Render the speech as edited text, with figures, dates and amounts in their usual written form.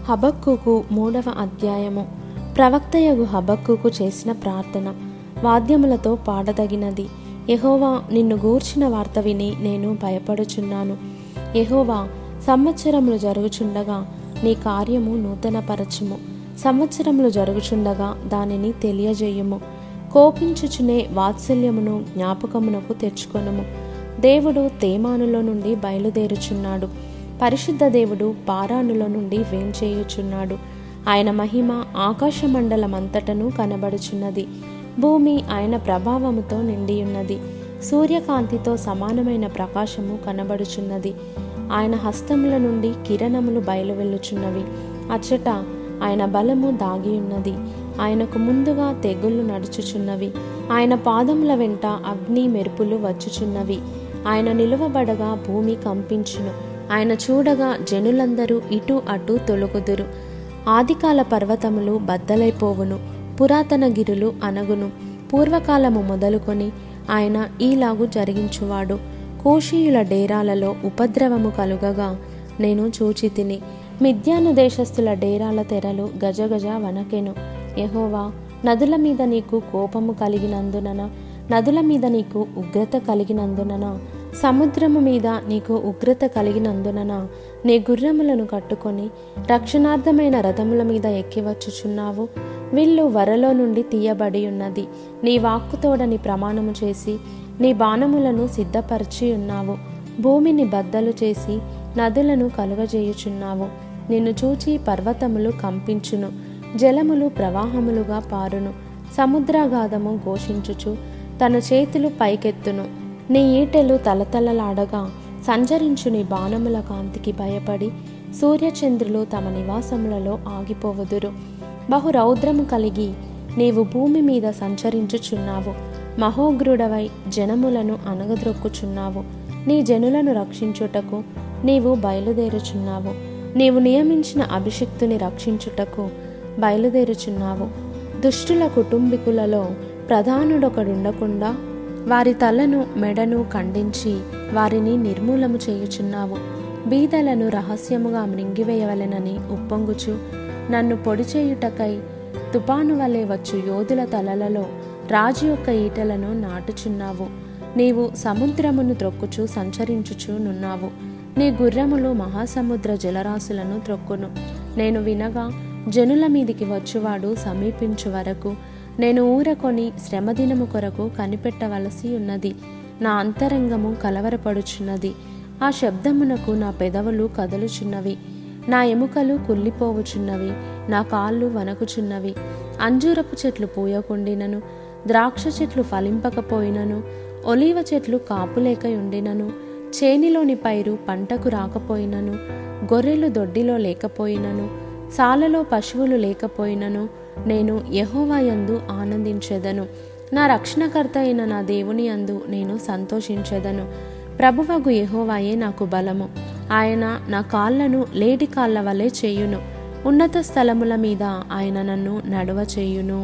హబక్కూకు 3వ అధ్యాయము. ప్రవక్తయగు హబక్కూకు చేసిన ప్రార్థన. వాద్యములతో పాడదగినది. యెహోవా, నిన్ను గూర్చిన వార్త విని నేను భయపడుచున్నాను. యెహోవా, సంవత్సరములు జరుగుచుండగా నీ కార్యము నూతనపరచుము. సంవత్సరములు జరుగుచుండగా దానిని తెలియజేయుము. కోపించుచునే వాత్సల్యమును జ్ఞాపకమునకు తెచ్చుకొనుము. దేవుడు తేమానులో నుండి బయలుదేరుచున్నాడు. పరిశుద్ధ దేవుడు పారానులో నుండి వేంచేయుచున్నాడు. ఆయన మహిమ ఆకాశమండలమంతటను కనబడుచున్నది. భూమి ఆయన ప్రభావముతో నిండియున్నది. సూర్యకాంతితో సమానమైన ప్రకాశము కనబడుచున్నది. ఆయన హస్తముల నుండి కిరణములు బయలువెళ్ళుచున్నవి. అచ్చట ఆయన బలము దాగియున్నది. ఆయనకు ముందుగా తెగుళ్ళు నడుచుచున్నవి. ఆయన పాదముల వెంట అగ్ని మెరుపులు వచ్చుచున్నవి. ఆయన నిలువబడగా భూమి కంపించును. ఆయన చూడగా జనులందరూ ఇటు అటు తొలగుదురు. ఆదికాల పర్వతములు బద్దలైపోవును, పురాతన గిరులు అనగును. పూర్వకాలము మొదలుకొని ఆయన ఈలాగు జరిగించువాడు. కూషీయుల డేరాలలో ఉపద్రవము కలుగగా నేను చూచితిని. మిద్యాను దేశస్థుల డేరాల తెరలు గజగజ వణకెను. యెహోవా, నదుల మీద నీకు కోపము కలిగినందున, నదుల మీద నీకు ఉగ్రత కలిగినందున, సముద్రము మీద నీకు ఉగ్రత కలిగినందున నీ గుర్రములను కట్టుకొని రక్షణార్థమైన రథముల మీద ఎక్కివచ్చుచున్నావు. విల్లు వరలో నుండి తీయబడి ఉన్నది. నీ వాక్కుతోడని ప్రమాణము చేసి నీ బాణములను సిద్ధపరిచి ఉన్నావు. భూమిని బద్దలు చేసి నదులను కలుగజేయుచున్నావు. నిన్ను చూచి పర్వతములు కంపించును, జలములు ప్రవాహములుగా పారును. సముద్రాగాధము ఘోషించుచు తన చేతులు పైకెత్తును. నీ ఈటెలు తలతలలాడగా సంచరించు నీ బాణముల కాంతికి భయపడి సూర్యచంద్రులు తమ నివాసములలో ఆగిపోవుదురు. బహురౌద్రము కలిగి నీవు భూమి మీద సంచరించుచున్నావు. మహోగ్రుడవై జనములను అనగద్రొక్కుచున్నావు. నీ జనులను రక్షించుటకు నీవు బయలుదేరుచున్నావు. నీవు నియమించిన అభిషిక్తుని రక్షించుటకు బయలుదేరుచున్నావు. దుష్టుల కుటుంబీకులలో ప్రధానుడొకడుండకుండా వారి తలను మెడను ఖండించి వారిని నిర్మూలము చేయుచున్నావు. బీదలను రహస్యముగా మృంగివేయవలెనని ఉప్పొంగుచు నన్ను పొడి చేయుటకై తుపాను వలె వచ్చు యోధుల తలలలో రాజు యొక్క ఈటలను నాటుచున్నావు. నీవు సముద్రమును త్రొక్కుచు సంచరించుచు నున్నావు. నీ గుర్రములు మహాసముద్ర జలరాశులను త్రొక్కును. నేను వినగా జనుల మీదికి వచ్చువాడు సమీపించు వరకు నేను ఊరకొని శ్రమదినము కొరకు కనిపెట్టవలసి ఉన్నది. నా అంతరంగము కలవరపడుచున్నది. ఆ శబ్దమునకు నా పెదవులు కదలుచున్నవి. నా ఎముకలు కుళ్ళిపోవుచున్నవి. నా కాళ్ళు వణకుచున్నవి. అంజూరపు చెట్లు పూయకుండినను, ద్రాక్ష చెట్లు ఫలింపకపోయినను, ఒలీవ చెట్లు కాపులేక ఉండినను, చేనిలోని పైరు పంటకు రాకపోయినను, గొర్రెలు దొడ్డిలో లేకపోయినను, సాలలో పశువులు లేకపోయినను, నేను యెహోవా యందు ఆనందించెదను. నా రక్షణకర్త అయిన నా దేవుని యందు నేను సంతోషించెదను. ప్రభువగు యెహోవాయే నాకు బలము. ఆయన నా కాళ్ళను లేడి కాళ్ళ వలె చేయును. ఉన్నత స్థలముల మీద ఆయన నన్ను నడవ చేయును.